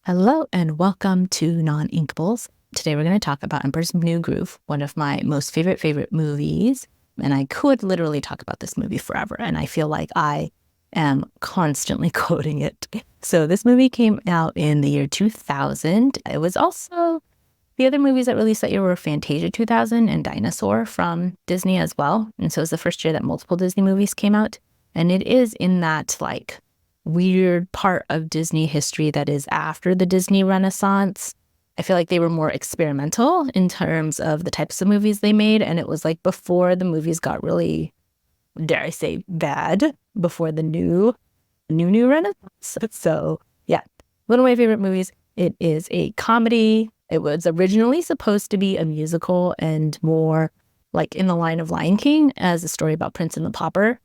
Hello and welcome to Non-Inkables. Today we're going to talk about Emperor's New Groove, one of my most favorite movies. And I could literally talk about this movie forever. And I feel like I am constantly quoting it. So this movie came out in the year 2000. It was also, the other movies that released that year were Fantasia 2000 and Dinosaur from Disney as well. And so it was the first year that multiple Disney movies came out. And it is in that weird part of Disney history that is after the Disney Renaissance. I feel like they were more experimental in terms of the types of movies they made. And it was like before the movies got really, dare I say, bad, before the new Renaissance. So yeah, one of my favorite movies. It is a comedy. It was originally supposed to be a musical and more like in the line of Lion King as a story about Prince and the Pauper.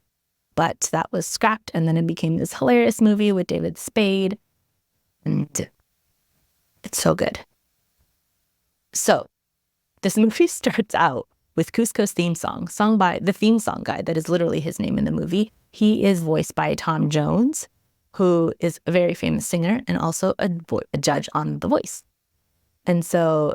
But that was scrapped, and then it became this hilarious movie with David Spade. And it's so good. So this movie starts out with Cusco's theme song, sung by the theme song guy. That is literally his name in the movie. He is voiced by Tom Jones, who is a very famous singer and also a judge on The Voice. And so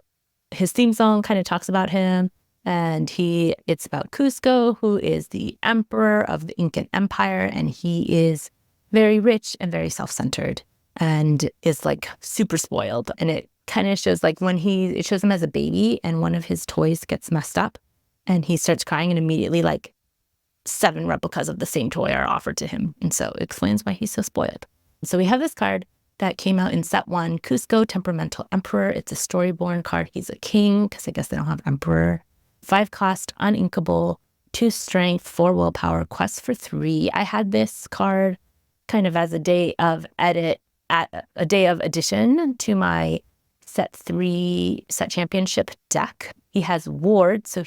his theme song kind of talks about him. And it's about Cusco, who is the emperor of the Incan Empire. And he is very rich and very self-centered and is like super spoiled. And it kind of shows like it shows him as a baby and one of his toys gets messed up and he starts crying and immediately like 7 replicas of the same toy are offered to him. And so it explains why he's so spoiled. So we have this card that came out in set 1, Cusco, Temperamental Emperor. It's a storyborn card. He's a king because I guess they don't have emperor. 5 cost, uninkable, 2 strength, 4 willpower, quest for 3. I had this card kind of as a day of addition to my set 3 set championship deck. He has ward, so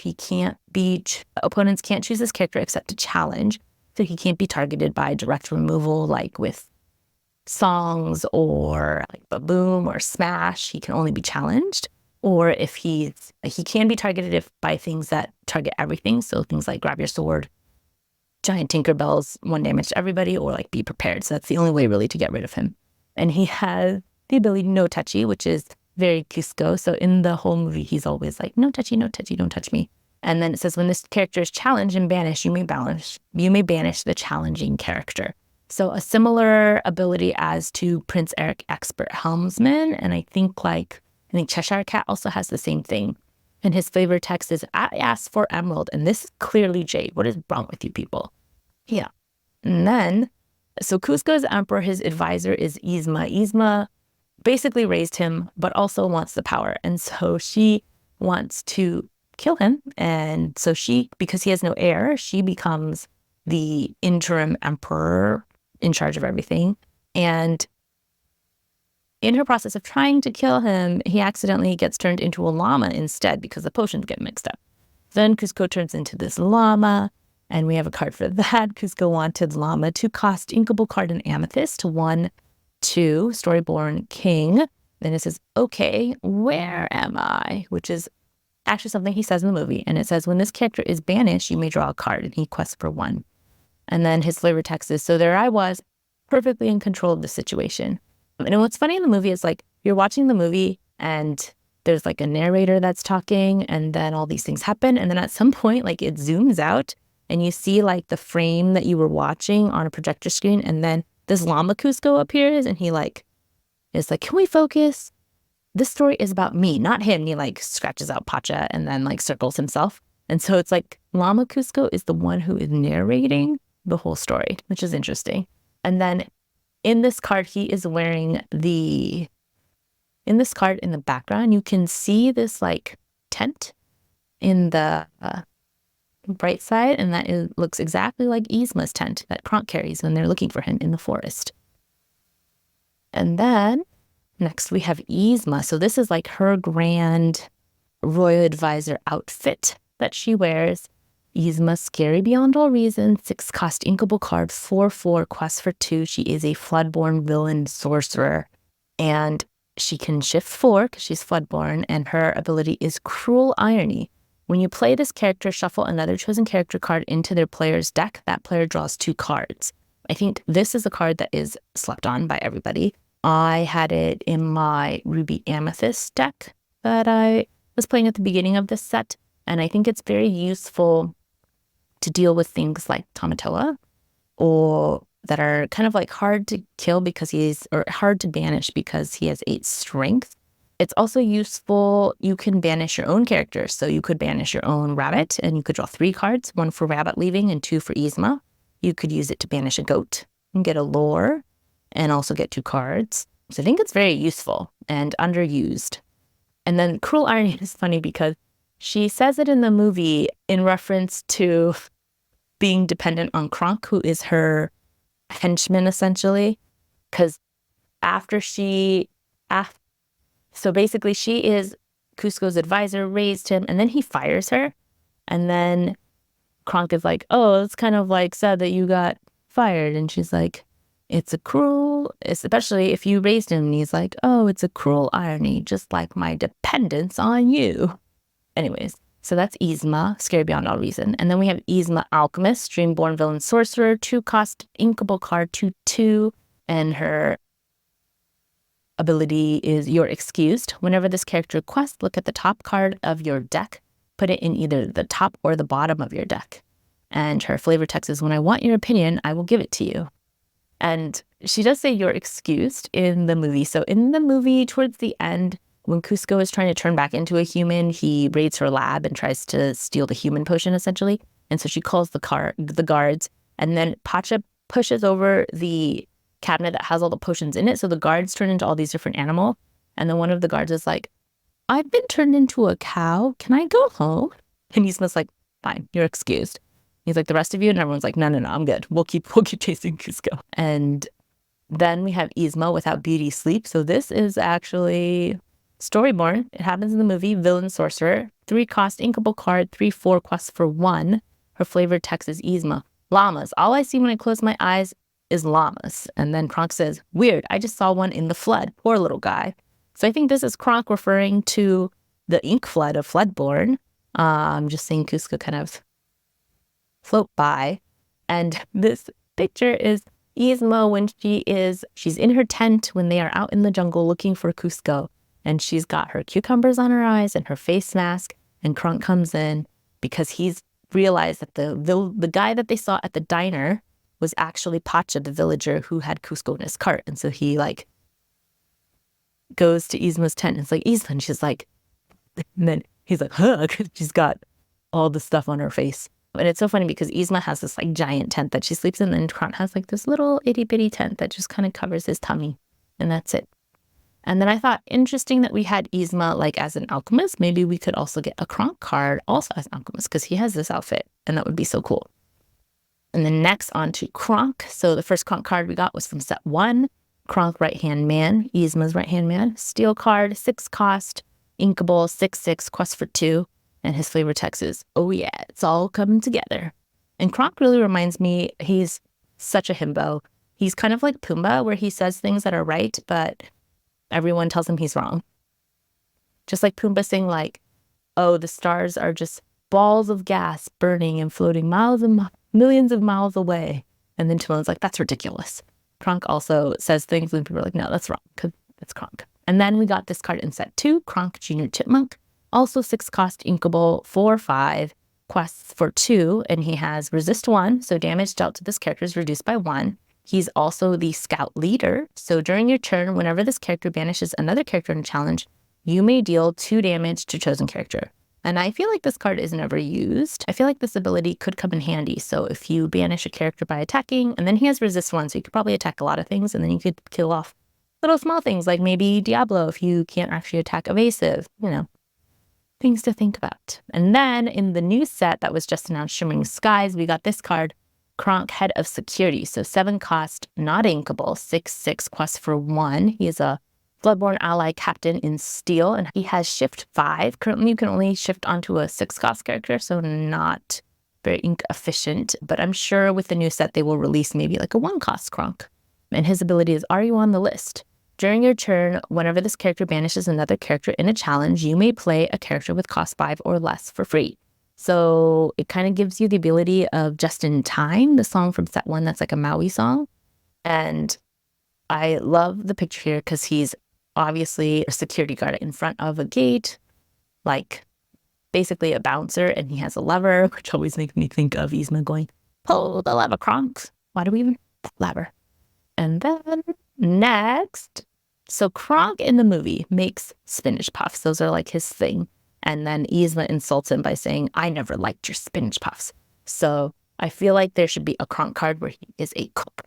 opponents can't choose this character except to challenge. So he can't be targeted by direct removal like with songs or like Baboom or Smash. He can only be challenged. Or if he can be targeted by things that target everything. So things like grab your sword, giant Tinkerbells, 1 damage to everybody, or like be prepared. So that's the only way really to get rid of him. And he has the ability no touchy, which is very Cusco. So in the whole movie, he's always like, no touchy, don't touch me. And then it says when this character is challenged and banished, you may banish the challenging character. So a similar ability as to Prince Eric Expert Helmsman. And I think Cheshire Cat also has the same thing. And his flavor text is, I asked for emerald, and this is clearly jade. What is wrong with you people? Yeah. And then, so Cusco's emperor, his advisor is Yzma. Yzma basically raised him, but also wants the power. And so she wants to kill him. And so because he has no heir, she becomes the interim emperor in charge of everything. And in her process of trying to kill him, he accidentally gets turned into a llama instead because the potions get mixed up. Then Cusco turns into this llama, and we have a card for that. Cusco wanted llama, 2 cost, inkable card and amethyst, 1, 2, storyborn king. Then it says, okay, where am I? Which is actually something he says in the movie. And it says, when this character is banished, you may draw a card, and he quests for 1. And then his flavor text is, so there I was, perfectly in control of the situation. And what's funny in the movie is like you're watching the movie and there's like a narrator that's talking and then all these things happen. And then at some point, like it zooms out and you see like the frame that you were watching on a projector screen. And then this llama Cusco appears and he is like, can we focus? This story is about me, not him. And he like scratches out Pacha and then like circles himself. And so it's like Llama Cusco is the one who is narrating the whole story, which is interesting. And then in this card, he is wearing in this card in the background, you can see this tent in the bright side. And that looks exactly like Yzma's tent that Kronk carries when they're looking for him in the forest. And then next we have Yzma. So this is like her grand royal advisor outfit that she wears. Yzma, scary beyond all reason, 6 cost inkable card, 4/4, quest for 2. She is a floodborn villain sorcerer. And she can shift 4 because she's floodborn, and her ability is Cruel Irony. When you play this character, shuffle another chosen character card into their player's deck. That player draws 2 cards. I think this is a card that is slept on by everybody. I had it in my Ruby Amethyst deck that I was playing at the beginning of this set, and I think it's very useful to deal with things like Tamatoa, or that are kind of like hard to kill because or hard to banish because he has 8 strength. It's also useful, you can banish your own character. So you could banish your own rabbit and you could draw 3 cards, 1 for rabbit leaving and 2 for Yzma. You could use it to banish a goat and get a lore and also get 2 cards. So I think it's very useful and underused. And then Cruel Irony is funny because she says it in the movie in reference to being dependent on Kronk, who is her henchman, essentially. Because so basically she is Cusco's advisor, raised him, and then he fires her. And then Kronk is like, oh, it's kind of like sad that you got fired. And she's like, especially if you raised him. And he's like, oh, it's a cruel irony, just like my dependence on you. Anyways, so that's Yzma, Scary Beyond All Reason. And then we have Yzma Alchemist, Dreamborn Villain Sorcerer, 2-cost inkable card, 2/2, and her ability is You're Excused. Whenever this character quests, look at the top card of your deck, put it in either the top or the bottom of your deck. And her flavor text is, when I want your opinion, I will give it to you. And she does say You're Excused in the movie. So in the movie, towards the end, when Cusco is trying to turn back into a human, he raids her lab and tries to steal the human potion, essentially. And so she calls the guards, and then Pacha pushes over the cabinet that has all the potions in it. So the guards turn into all these different animals. And then one of the guards is like, I've been turned into a cow. Can I go home? And Yzma's like, fine, you're excused. He's like, the rest of you? And everyone's like, no, I'm good. We'll keep chasing Cusco. And then we have Yzma Without Beauty Sleep. So this is actually Storyborn. It happens in the movie. Villain Sorcerer. 3-cost inkable card, 3/4 quests for 1. Her flavored text is Yzma. Llamas. All I see when I close my eyes is llamas. And then Kronk says, weird, I just saw one in the flood. Poor little guy. So I think this is Kronk referring to the ink flood of Floodborn. I'm just seeing Cusco kind of float by. And this picture is Yzma when she's in her tent when they are out in the jungle looking for Cusco. And she's got her cucumbers on her eyes and her face mask. And Kronk comes in because he's realized that the guy that they saw at the diner was actually Pacha, the villager who had Cusco in his cart. And so he like goes to Yzma's tent and it's like, Yzma, and she's like, and then he's like, huh, because she's got all the stuff on her face. And it's so funny because Yzma has this like giant tent that she sleeps in, and Kronk has like this little itty bitty tent that just kind of covers his tummy, and that's it. And then I thought, interesting that we had Yzma like as an alchemist. Maybe we could also get a Kronk card also as an alchemist because he has this outfit, and that would be so cool. And then next on to Kronk. So the first Kronk card we got was from set 1. Kronk Right-Hand Man, Yzma's Right-Hand Man. Steel card, 6-cost, inkable, 6/6, quest for 2. And his flavor text is, oh yeah, it's all coming together. And Kronk really reminds me, he's such a himbo. He's kind of like Pumbaa, where he says things that are right, but everyone tells him he's wrong. Just like Pumbaa saying like, oh, the stars are just balls of gas burning and floating millions of miles away. And then Timon's like, that's ridiculous. Kronk also says things and people are like, no, that's wrong, because that's Kronk. And then we got this card in set 2, Kronk Junior Chipmunk. Also 6-cost inkable, 4/5, quests for 2, and he has resist 1, so damage dealt to this character is reduced by 1. He's also the scout leader, so during your turn, whenever this character banishes another character in a challenge, you may deal 2 damage to chosen character. And I feel like this card is never used. I feel like this ability could come in handy. So if you banish a character by attacking, and then he has resist 1, so you could probably attack a lot of things, and then you could kill off little small things like maybe Diablo if you can't actually attack evasive, things to think about. And then in the new set that was just announced, Shimmering Skies, we got this card, Kronk Head of Security. So 7-cost, not inkable, 6/6, quest for 1. He is a Bloodborne ally captain in Steel, and he has shift 5. Currently, you can only shift onto a 6-cost character, so not very ink efficient. But I'm sure with the new set, they will release maybe like a 1-cost Kronk. And his ability is, are you on the list? During your turn, whenever this character banishes another character in a challenge, you may play a character with cost 5 or less for free. So it kind of gives you the ability of Just in Time, the song from set 1 that's like a Maui song. And I love the picture here because he's obviously a security guard in front of a gate, like basically a bouncer, and he has a lever, which always makes me think of Yzma going, pull the lever, Kronk. Why do we even lever? And then next, so Kronk in the movie makes spinach puffs. Those are like his thing. And then Yzma insults him by saying, I never liked your spinach puffs. So I feel like there should be a Kronk card where he is a cook.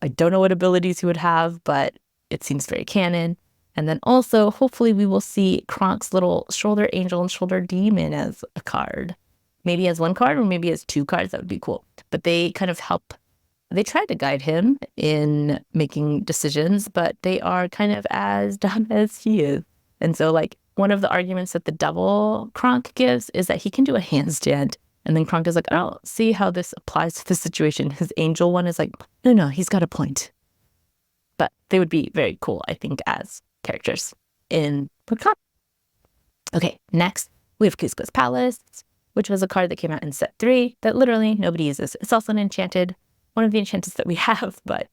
I don't know what abilities he would have, but it seems very canon. And then also, hopefully we will see Kronk's little shoulder angel and shoulder demon as a card. Maybe as one card or maybe as two cards. That would be cool. But they kind of help. They try to guide him in making decisions, but they are kind of as dumb as he is. And so, like, one of the arguments that the devil Kronk gives is that he can do a handstand. And then Kronk is like, I don't see how this applies to the situation. His angel one is like, no, he's got a point. But they would be very cool, I think, as characters in Lorcana. Okay, next we have Kuzco's Palace, which was a card that came out in set 3 that literally nobody uses. It's also an enchanted, one of the enchantments that we have, but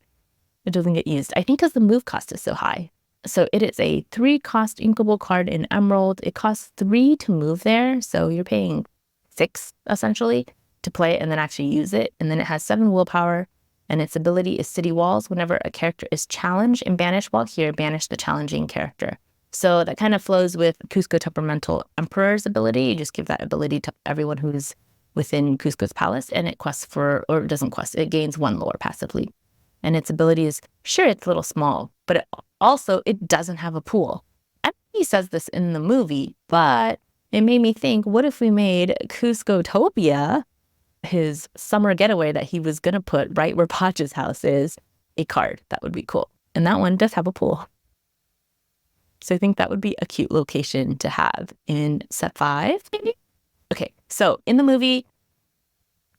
it doesn't get used. I think because the move cost is so high. So it is a 3-cost inkable card in Emerald. It costs 3 to move there, so you're paying 6 essentially to play it and then actually use it. And then it has 7 willpower, and its ability is City Walls. Whenever a character is challenged and banished while here, banish the challenging character. So that kind of flows with Kuzco Temperamental Emperor's ability. You just give that ability to everyone who's within Kuzco's Palace, and it quests for, or it doesn't quest, it gains 1 lore passively. And its ability is, sure, it's a little small, but it doesn't have a pool. And he says this in the movie, but it made me think, what if we made Kuzcotopia, his summer getaway that he was going to put right where Potch's house is, a card? That would be cool. And that one does have a pool. So I think that would be a cute location to have in set 5, maybe? Okay, so in the movie,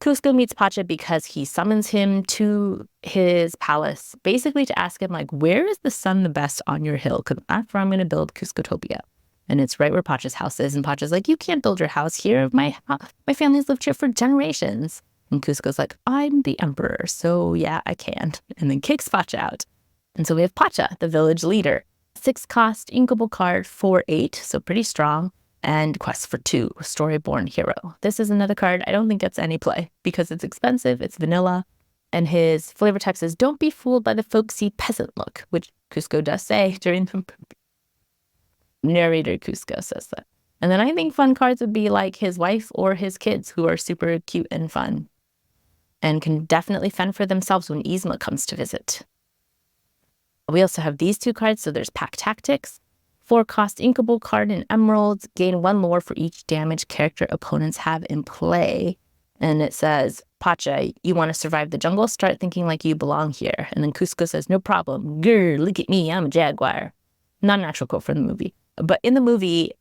Kuzco meets Pacha because he summons him to his palace, basically to ask him, like, where is the sun the best on your hill? Because that's where I'm going to build Kuzcotopia. And it's right where Pacha's house is. And Pacha's like, you can't build your house here. My family's lived here for generations. And Kuzco's like, I'm the emperor, so yeah, I can. And then kicks Pacha out. And so we have Pacha, the village leader. 6-cost inkable card, 4/8, so pretty strong. And quest for 2, Storyborn Hero. This is another card I don't think gets any play because it's expensive, it's vanilla, and his flavor text is, don't be fooled by the folksy peasant look, which Kuzco does say during the movie. Narrator Kuzco says that. And then I think fun cards would be like his wife or his kids, who are super cute and fun and can definitely fend for themselves when Yzma comes to visit. We also have these 2 cards, so there's Pack Tactics. 4-cost inkable card in Emeralds, gain 1 lore for each damage character opponents have in play. And it says, Pacha, you want to survive the jungle? Start thinking like you belong here. And then Kuzco says, no problem. Grr, look at me, I'm a jaguar. Not an actual quote from the movie. But in the movie,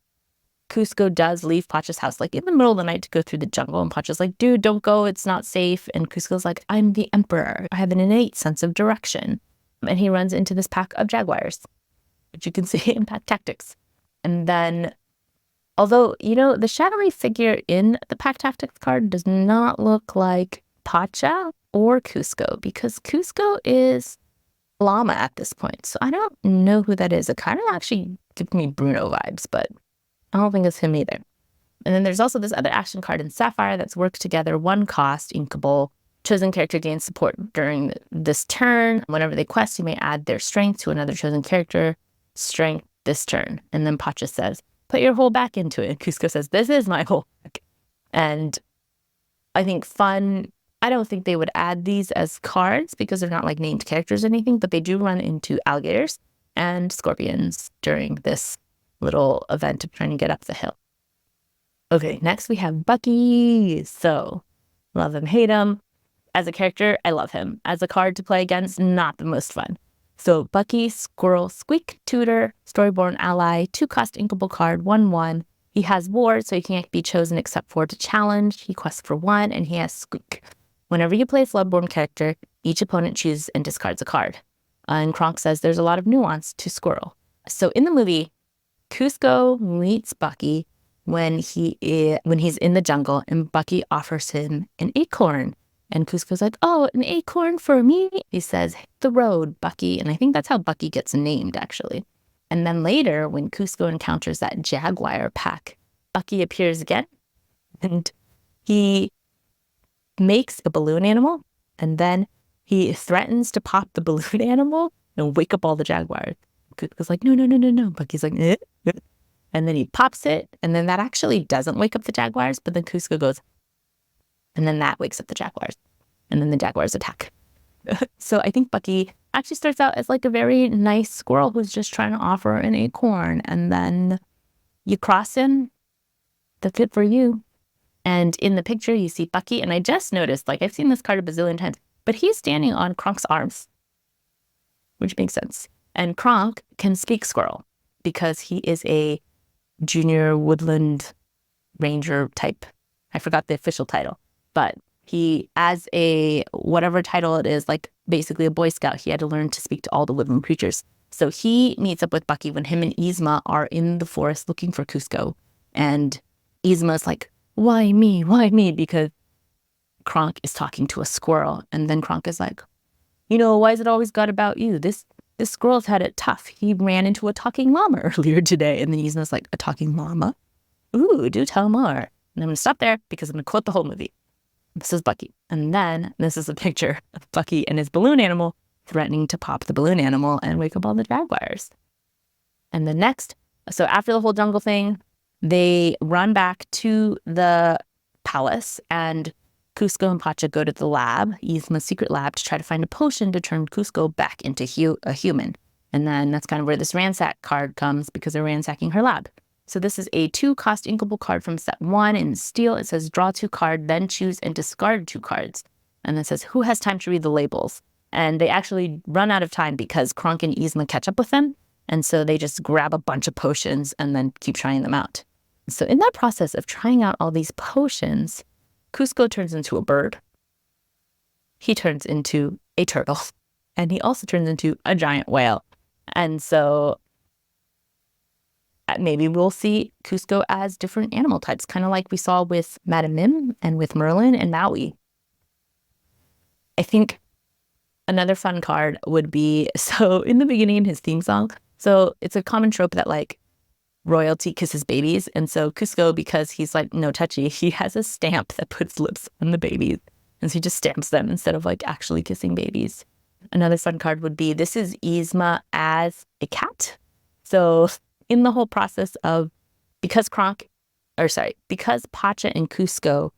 Kuzco does leave Pacha's house, like in the middle of the night, to go through the jungle. And Pacha's like, dude, don't go, it's not safe. And Kuzco's like, I'm the emperor. I have an innate sense of direction. And he runs into this pack of jaguars, which you can see in Pack Tactics. And then, although, the shadowy figure in the Pack Tactics card does not look like Pacha or Kuzco, because Kuzco is llama at this point. So I don't know who that is. It kind of actually gives me Bruno vibes, but I don't think it's him either. And then there's also this other action card in Sapphire that's worked together, 1-cost inkable. Chosen character gains support during this turn. Whenever they quest, you may add their strength to another chosen character strength this turn. And then Pacha says, put your whole back into it. And Kuzco says, this is my whole back. And I think fun, I don't think they would add these as cards because they're not like named characters or anything, but they do run into alligators and scorpions during this little event of trying to get up the hill. Okay, next we have Bucky. So, love him, hate him. As a character, I love him. As a card to play against, not the most fun. So Bucky, Squirrel, Squeak, Tutor, Storyborn Ally, 2-cost inkable card, 1/1. He has Ward, so he can't be chosen except for to challenge. He quests for 1, and he has Squeak. Whenever you play a Floodborn character, each opponent chooses and discards a card. And Kronk says there's a lot of nuance to Squirrel. So in the movie, Kuzco meets Bucky when he's in the jungle, and Bucky offers him an acorn. And Cusco's like, oh, an acorn for me? He says, hit the road, Bucky. And I think that's how Bucky gets named, actually. And then later, when Cusco encounters that jaguar pack, Bucky appears again, and he makes a balloon animal, and then he threatens to pop the balloon animal and wake up all the jaguars. Cusco's like, no. Bucky's like, eh. And then he pops it, and then that actually doesn't wake up the jaguars, but then Cusco goes, and then that wakes up the jaguars, and then the jaguars attack. So I think Bucky actually starts out as like a very nice squirrel who's just trying to offer an acorn, and then you cross him, that's it for you. And in the picture, you see Bucky, and I just noticed, like I've seen this card a bazillion times, but he's standing on Kronk's arms, which makes sense. And Kronk can speak squirrel because he is a junior woodland ranger type. I forgot the official title, but he, as a whatever title it is, like basically a Boy Scout, he had to learn to speak to all the woodland creatures. So he meets up with Bucky when him and Yzma are in the forest looking for Cusco. And Yzma's like, why me? Why me? Because Kronk is talking to a squirrel. And then Kronk is like, why is it always got about you? This squirrel's had it tough. He ran into a talking llama earlier today. And then Yzma's like, a talking llama? Ooh, do tell more. And I'm going to stop there because I'm going to quote the whole movie. This is Bucky. And then this is a picture of Bucky and his balloon animal threatening to pop the balloon animal and wake up all the jaguars. And the next, so after the whole jungle thing, they run back to the palace, and Cusco and Pacha go to the lab, Yzma's secret lab, to try to find a potion to turn Cusco back into a human. And then that's kind of where this ransack card comes, because they're ransacking her lab. So this is a 2-cost inkable card from set 1 in steel. It says draw 2 cards, then choose and discard 2 cards. And it says who has time to read the labels? And they actually run out of time because Kronk and Yzma catch up with them. And so they just grab a bunch of potions and then keep trying them out. So in that process of trying out all these potions, Cusco turns into a bird. He turns into a turtle. And he also turns into a giant whale. And so maybe we'll see Cusco as different animal types, kind of like we saw with Madame Mim and with Merlin and Maui. I think another fun card would be, so in the beginning in his theme song, so it's a common trope that like royalty kisses babies. And so Cusco, because he's like no touchy, he has a stamp that puts lips on the babies. And so he just stamps them instead of like actually kissing babies. Another fun card would be, this is Yzma as a cat. So in the whole process of, because Pacha and Cusco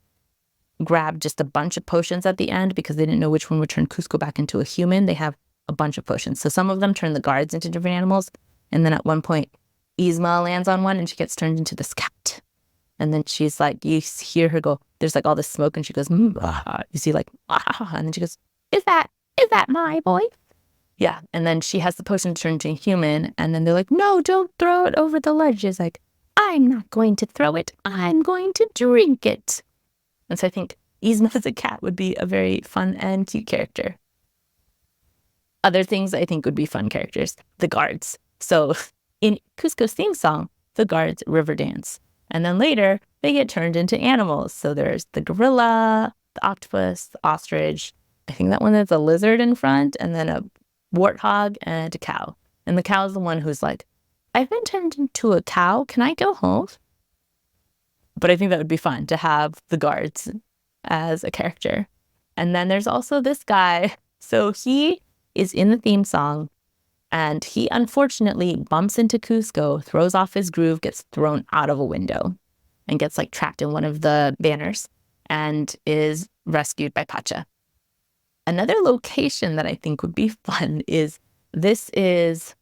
grabbed just a bunch of potions at the end because they didn't know which one would turn Cusco back into a human, they have a bunch of potions. So some of them turn the guards into different animals. And then at one point, Yzma lands on one and she gets turned into this cat. And then she's like, you hear her go, there's like all this smoke and she goes, you see like, and then she goes, is that my voice? Yeah. And then she has the potion to turn into a human. And then they're like, no, don't throw it over the ledge. She's like, I'm not going to throw it. I'm going to drink it. And so I think Yzma as a cat would be a very fun and cute character. Other things I think would be fun characters, the guards. So in Cusco's theme song, the guards river dance. And then later, they get turned into animals. So there's the gorilla, the octopus, the ostrich. I think that one has a lizard in front, and then a warthog and a cow. And the cow is the one who's like, I've been turned into a cow. Can I go home? But I think that would be fun to have the guards as a character. And then there's also this guy. So he is in the theme song, and he unfortunately bumps into Cusco, throws off his groove, gets thrown out of a window, and gets like trapped in one of the banners and is rescued by Pacha. Another location that I think would be fun is this is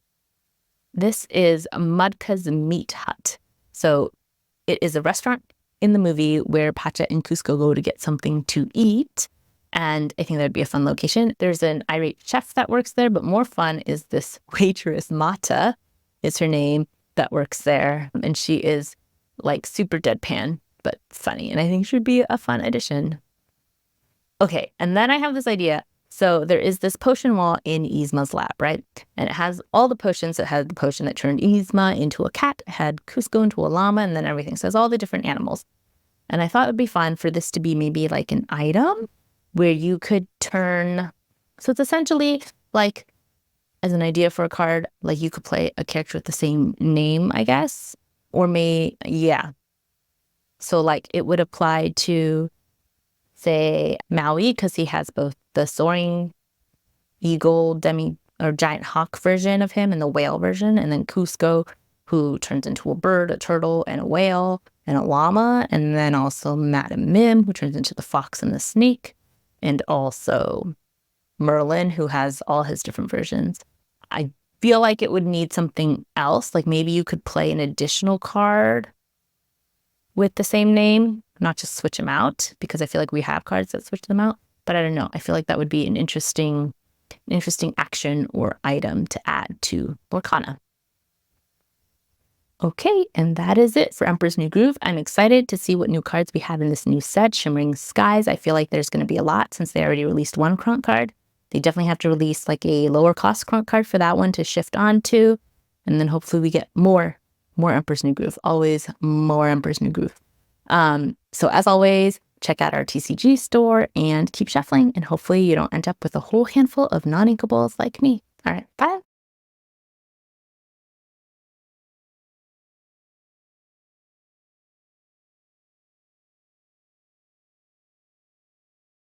Mudka's Meat Hut. So it is a restaurant in the movie where Pacha and Cusco go to get something to eat. And I think that'd be a fun location. There's an irate chef that works there, but more fun is this waitress, Mata is her name, that works there. And she is like super deadpan, but funny. And I think she would be a fun addition. Okay, and then I have this idea. So there is this potion wall in Yzma's lab, right? And it has all the potions. It had the potion that turned Yzma into a cat, it had Cusco into a llama, and then everything. So it has all the different animals. And I thought it would be fun for this to be maybe like an item where you could turn. So it's essentially like, as an idea for a card, like you could play a character with the same name, I guess, or yeah. So like it would apply to, say, Maui, because he has both the soaring eagle or giant hawk version of him and the whale version, and then Cusco, who turns into a bird, a turtle, and a whale, and a llama, and then also Madame Mim, who turns into the fox and the snake, and also Merlin, who has all his different versions. I feel like it would need something else, like maybe you could play an additional card with the same name, not just switch them out, because I feel like we have cards that switch them out. But I don't know. I feel like that would be an interesting action or item to add to Lorcana. Okay, and that is it for Emperor's New Groove. I'm excited to see what new cards we have in this new set, Shimmering Skies. I feel like there's going to be a lot since they already released one Kronk card. They definitely have to release like a lower cost Kronk card for that one to shift on to. And then hopefully we get more Emperor's New Groove. Always more Emperor's New Groove. So as always, check out our TCG store and keep shuffling. And hopefully you don't end up with a whole handful of non-inkables like me. All right, bye.